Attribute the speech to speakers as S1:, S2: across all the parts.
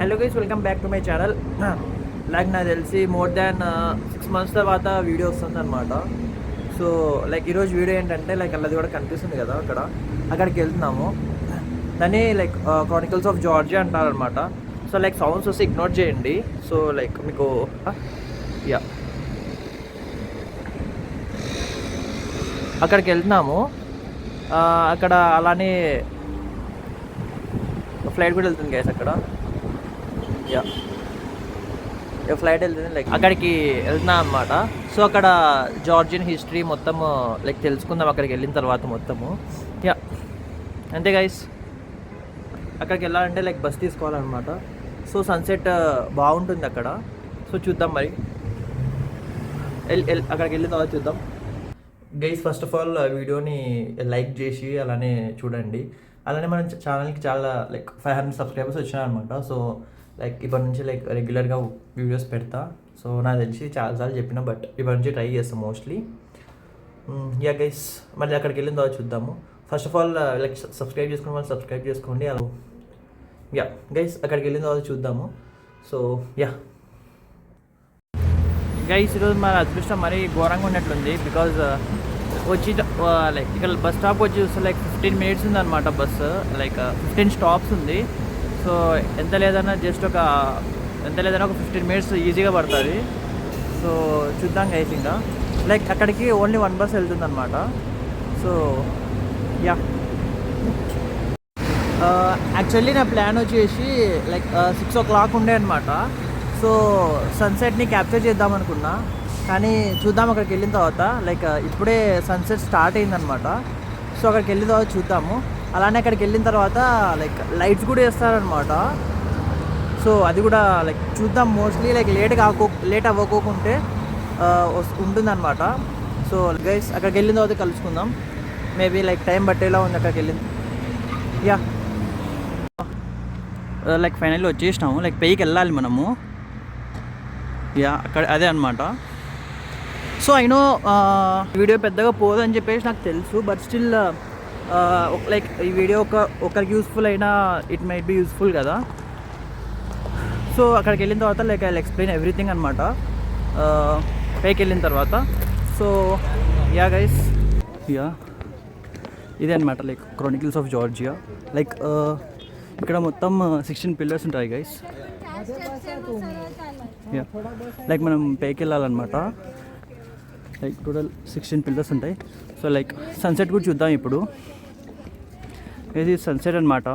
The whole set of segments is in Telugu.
S1: Hello guys, welcome back to my channel. Like నాకు తెలిసి మోర్ దాన్ 6 months తర్వాత వీడియో వస్తుంది అనమాట. సో లైక్ ఈరోజు వీడియో ఏంటంటే లైక్ అల్లది కూడా కనిపిస్తుంది కదా అక్కడికి వెళ్తున్నాము. దాన్ని లైక్ క్రానికల్స్ ఆఫ్ జార్జియా అంటారనమాట. సో లైక్ సౌండ్స్ వస్తే ఇగ్నోర్ చేయండి. సో లైక్ మీకు యా అక్కడికి వెళ్తున్నాము. అక్కడ అలానే ఫ్లైట్ కూడా వెళ్తుంది గైస్ అక్కడ. యా ఫ్లైట్ వెళ్తుంది, లైక్ అక్కడికి వెళ్తున్నాం అనమాట. సో అక్కడ జార్జియన్ హిస్టరీ మొత్తం లైక్ తెలుసుకుందాం అక్కడికి వెళ్ళిన తర్వాత మొత్తము. యా అంతే గైస్. అక్కడికి వెళ్ళాలంటే లైక్ బస్ తీసుకోవాలన్నమాట. సో సన్సెట్ బాగుంటుంది అక్కడ. సో చూద్దాం మరి, అక్కడికి వెళ్ళిన తర్వాత చూద్దాం గైస్. ఫస్ట్ ఆఫ్ ఆల్ వీడియోని లైక్ చేసి అలానే చూడండి. అలానే మన ఛానల్కి చాలా లైక్ 500 subscribers వచ్చినాయన్నమాట. సో లైక్ ఇప్పటి నుంచి లైక్ రెగ్యులర్గా వీడియోస్ పెడతా. సో నాకు తెలిసి చాలాసార్లు చెప్పిన, బట్ ఇప్పటి నుంచి ట్రై చేస్తాం మోస్ట్లీ. యా గైస్, మళ్ళీ అక్కడికి వెళ్ళిన తర్వాత చూద్దాము. First of all like subscribe చేసుకుని వాళ్ళు సబ్స్క్రైబ్ చేసుకోండి. అలా యా గైస్, అక్కడికి వెళ్ళిన తర్వాత చూద్దాము. సో యా గైస్, ఈరోజు మన అదృష్టం మరీ ఘోరంగా ఉన్నట్లుంది. బికాజ్ వచ్చి లైక్ ఇక్కడ బస్ స్టాప్ వచ్చి చూస్తే లైక్ 15 minutes ఉందన్నమాట. బస్సు లైక్ 15 stops ఉంది. సో ఎంత లేదన్నా ఒక 15 minutes ఈజీగా పడుతుంది. సో చూద్దాం గైస్. ఇంకా లైక్ అక్కడికి ఓన్లీ 1 bus వెళ్తుంది అనమాట. సో యా యాక్చువల్లీ నా ప్లాన్ వచ్చేసి లైక్ 6 o'clock ఉండే అనమాట. సో సన్సెట్ని క్యాప్చర్ చేద్దాం అనుకున్నా, కానీ చూద్దాం అక్కడికి వెళ్ళిన తర్వాత. లైక్ ఇప్పుడే సన్సెట్ స్టార్ట్ అయిందనమాట. సో అక్కడికి వెళ్ళిన తర్వాత చూద్దాము. అలానే అక్కడికి వెళ్ళిన తర్వాత లైక్ లైట్స్ కూడా వేస్తారనమాట. సో అది కూడా లైక్ చూద్దాం. మోస్ట్లీ లైక్ లేట్ అవ్వకోకుంటే ఉంటుందన్నమాట. సో గైస్, అక్కడికి వెళ్ళిన తర్వాత కలుసుకుందాం. మేబీ లైక్ టైం బట్టేలా ఉంది అక్కడికి వెళ్ళింది. యా లైక్ ఫైనల్లీ వచ్చేసినాము. లైక్ పైకి వెళ్ళాలి మనము. యా అక్కడ అదే అనమాట. సో అయినో వీడియో పెద్దగా పోదని చెప్పేసి నాకు తెలుసు, బట్ స్టిల్ లైక్ ఈ వీడియో ఒకరికి యూస్ఫుల్ అయినా ఇట్ మైట్ బి యూస్ఫుల్ కదా. సో అక్కడికి వెళ్ళిన తర్వాత లైక్ ఐ ఎక్స్ప్లెయిన్ ఎవ్రీథింగ్ అనమాట పైకి వెళ్ళిన తర్వాత. సో యా గైస్, యా ఇదే అనమాట like Chronicles of Georgia. Like ఇక్కడ మొత్తం 16 pillars ఉంటాయి గైస్. యా లైక్ మనం పైకి వెళ్ళాలన్నమాట. లైక్ టోటల్ 16 pillars ఉంటాయి. సో లైక్ సన్సెట్ కూడా చూద్దాం ఇప్పుడు. ఇది సన్సెట్ అనమాట,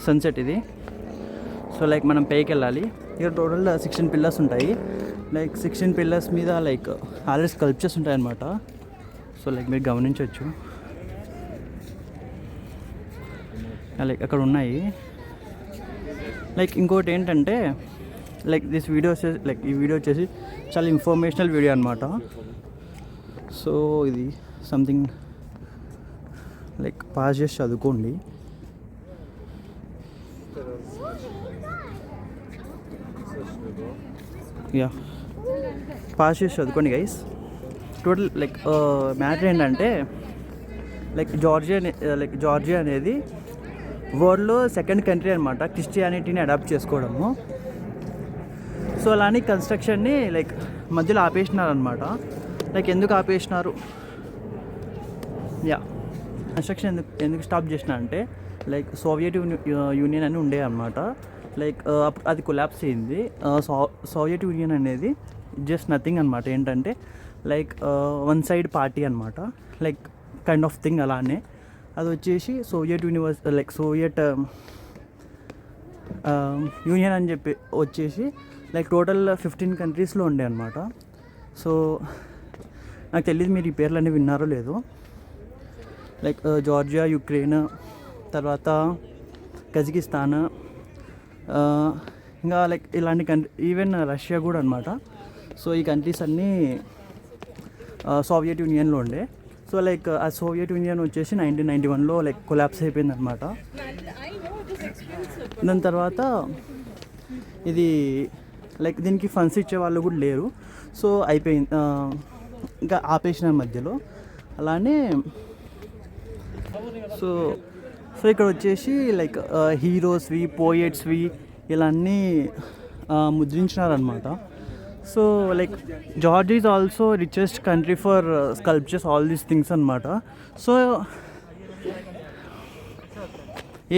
S1: సన్సెట్ ఇది. సో లైక్ మనం పైకి వెళ్ళాలి. ఇక్కడ టోటల్ 16 pillars ఉంటాయి. లైక్ 16 pillars మీద లైక్ ఆల్రెడీ స్కల్ప్చర్స్ ఉంటాయి అన్నమాట. సో లైక్ మీరు గమనించవచ్చు, లైక్ అక్కడ ఉన్నాయి. లైక్ ఇంకోటి ఏంటంటే లైక్ దిస్ వీడియో లైక్ ఈ వీడియో వచ్చేసి చాలా ఇన్ఫర్మేషనల్ వీడియో అనమాట. సో ఇది సంథింగ్ లైక్ పాస్ చేసి చదువుకోండి. యా పాస్ చేసి చదువుకోండి గైస్. టోటల్ లైక్ మ్యాటర్ ఏంటంటే లైక్ జార్జియా అనేది వరల్డ్లో 2nd country అనమాట క్రిస్టియానిటీని అడాప్ట్ చేసుకోవడము. సో అలానే కన్స్ట్రక్షన్ని లైక్ మధ్యలో ఆపేసినారు అనమాట. లైక్ ఎందుకు ఆపేసినారు, యా కన్స్ట్రక్షన్ ఎందుకు స్టాప్ చేసిన అంటే లైక్ సోవియట్ యూనియన్ అని ఉండే అనమాట. లైక్ అది కొలాప్స్ అయింది. సోవియట్ యూనియన్ అనేది జస్ట్ నథింగ్ అనమాట. ఏంటంటే లైక్ వన్ సైడ్ పార్టీ అనమాట, లైక్ కైండ్ ఆఫ్ థింగ్. అలానే అది వచ్చేసి సోవియట్ యూనియన్ అని చెప్పి వచ్చేసి లైక్ టోటల్ 15 countries ఉండే అనమాట. సో నాకు తెలియదు మీరు ఈ పేర్లన్నీ విన్నారో లేదో. లైక్ జార్జియా, యుక్రెయిన్, తర్వాత కజకిస్తాన్, ఇంకా లైక్ ఇలాంటి ఈవెన్ రష్యా కూడా అనమాట. సో ఈ కంట్రీస్ అన్నీ సోవియట్ యూనియన్లో ఉండే. సో లైక్ ఆ సోవియట్ యూనియన్ వచ్చేసి 1991లో లైక్ కొలాప్స్ అయిపోయింది అనమాట. దాని తర్వాత ఇది లైక్ దీనికి ఫండ్స్ ఇచ్చే వాళ్ళు కూడా లేరు. సో అయిపోయింది, ఇంకా ఆపేసిన మధ్యలో. అలానే సో సో ఇక్కడ వచ్చేసి లైక్ హీరోస్వి, పోయెట్స్వి ఇలా అన్నీ ముద్రించినారనమాట. So like Georgia is also richest country for sculptures, all these things అనమాట. సో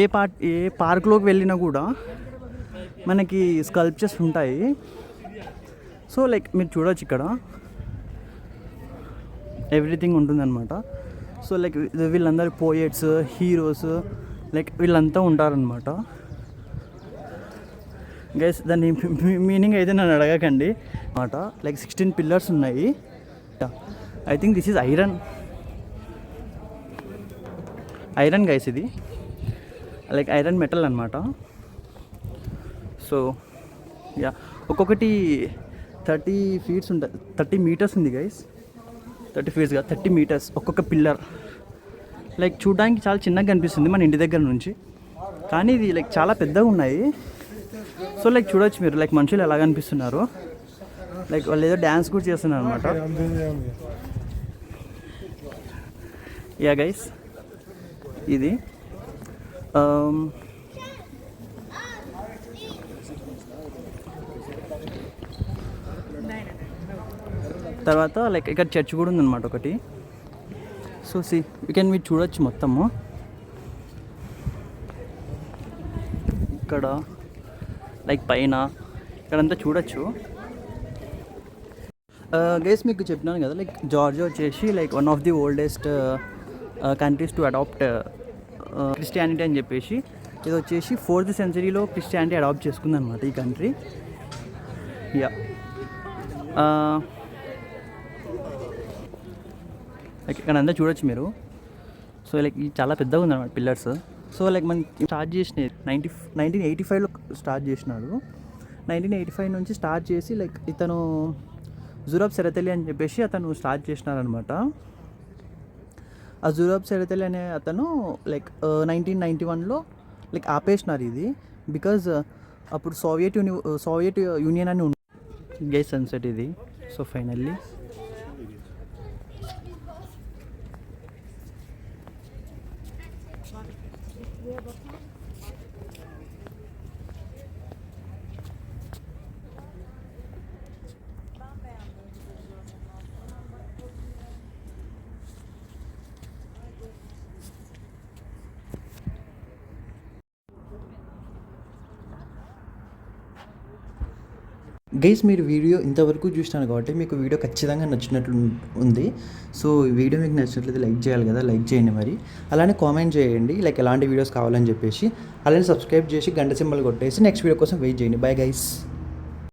S1: ఏ పార్క్లోకి వెళ్ళినా కూడా మనకి స్కల్ప్చర్స్ ఉంటాయి. సో లైక్ మీరు చూడొచ్చు ఇక్కడ ఎవ్రీథింగ్ ఉంటుందన్నమాట. సో లైక్ వీళ్ళందరూ పోయెట్స్, హీరోస్ లైక్ వీళ్ళంతా ఉంటారనమాట. గైస్ దాని మీనింగ్ అయితే నన్ను అడగకండి అనమాట. లైక్ 16 పిల్లర్స్ ఉన్నాయి. I think this is iron guys, ఇది లైక్ ఐరన్ మెటల్ అనమాట. సో యా, ఒక్కొక్కటి 30 ఫీట్స్ ఉంటుంది, 30 మీటర్స్ ఉంది గైస్. 30 ఫీట్స్గా 30 మీటర్స్ ఒక్కొక్క పిల్లర్. లైక్ చూడడానికి చాలా చిన్నగా కనిపిస్తుంది మన ఇంటి దగ్గర నుంచి, కానీ ఇది లైక్ చాలా పెద్దగా ఉన్నాయి. సో లైక్ చూడొచ్చు మీరు, లైక్ మనుషులు ఎలా కనిపిస్తున్నారు, లైక్ వాళ్ళు ఏదో డ్యాన్స్ కూడా చేస్తున్నారు అనమాట. యా గైస్, ఇది తర్వాత లైక్ ఇక్కడ చర్చ్ కూడా ఉందన్నమాట ఒకటి. సో మీరు చూడొచ్చు మొత్తము ఇక్కడ, లైక్ పైన ఇక్కడంతా చూడొచ్చు. గైస్ మీకు చెప్పినాను కదా, లైక్ జార్జియా వచ్చేసి like one of the oldest countries to adopt Christianity అని చెప్పేసి. ఇది వచ్చేసి 4th సెంచరీలో క్రిస్టియానిటీ అడాప్ట్ చేసుకుందనమాట ఈ కంట్రీ. యా, లైక్ ఇక్కడ అంతా చూడొచ్చు మీరు. సో లైక్ ఇది చాలా పెద్దగా ఉందన్నమాట పిల్లర్స్. సో లైక్ మనం స్టార్ట్ చేసినది 1985లో స్టార్ట్ చేసినాడు. 1985 నుంచి స్టార్ట్ చేసి లైక్ ఇతను జురాబ్ సెరతెలి అని చెప్పేసి అతను స్టార్ట్ చేసినారనమాట. ఆ జురాబ్ సెరతెలి అనే అతను లైక్ 1991లో లైక్ ఆపేసినారు ఇది, బికాజ్ అప్పుడు సోవియట్ యూనియన్ అని ఉంది గైస్. సన్సెట్ ఇది. సో ఫైనల్లీ గైస్, మీరు వీడియో ఇంతవరకు చూసినారు కాబట్టి మీకు వీడియో ఖచ్చితంగా నచ్చినట్లు ఉంది. సో ఈ వీడియో మీకు నచ్చినట్లయితే లైక్ చేయాలి కదా, లైక్ చేయండి మరి. అలానే కామెంట్ చేయండి లైక్ ఎలాంటి వీడియోస్ కావాలని చెప్పేసి. అలానే సబ్స్క్రైబ్ చేసి గంట సింబల్ కొట్టేసి నెక్స్ట్ వీడియో కోసం వెయిట్ చేయండి. Bye guys.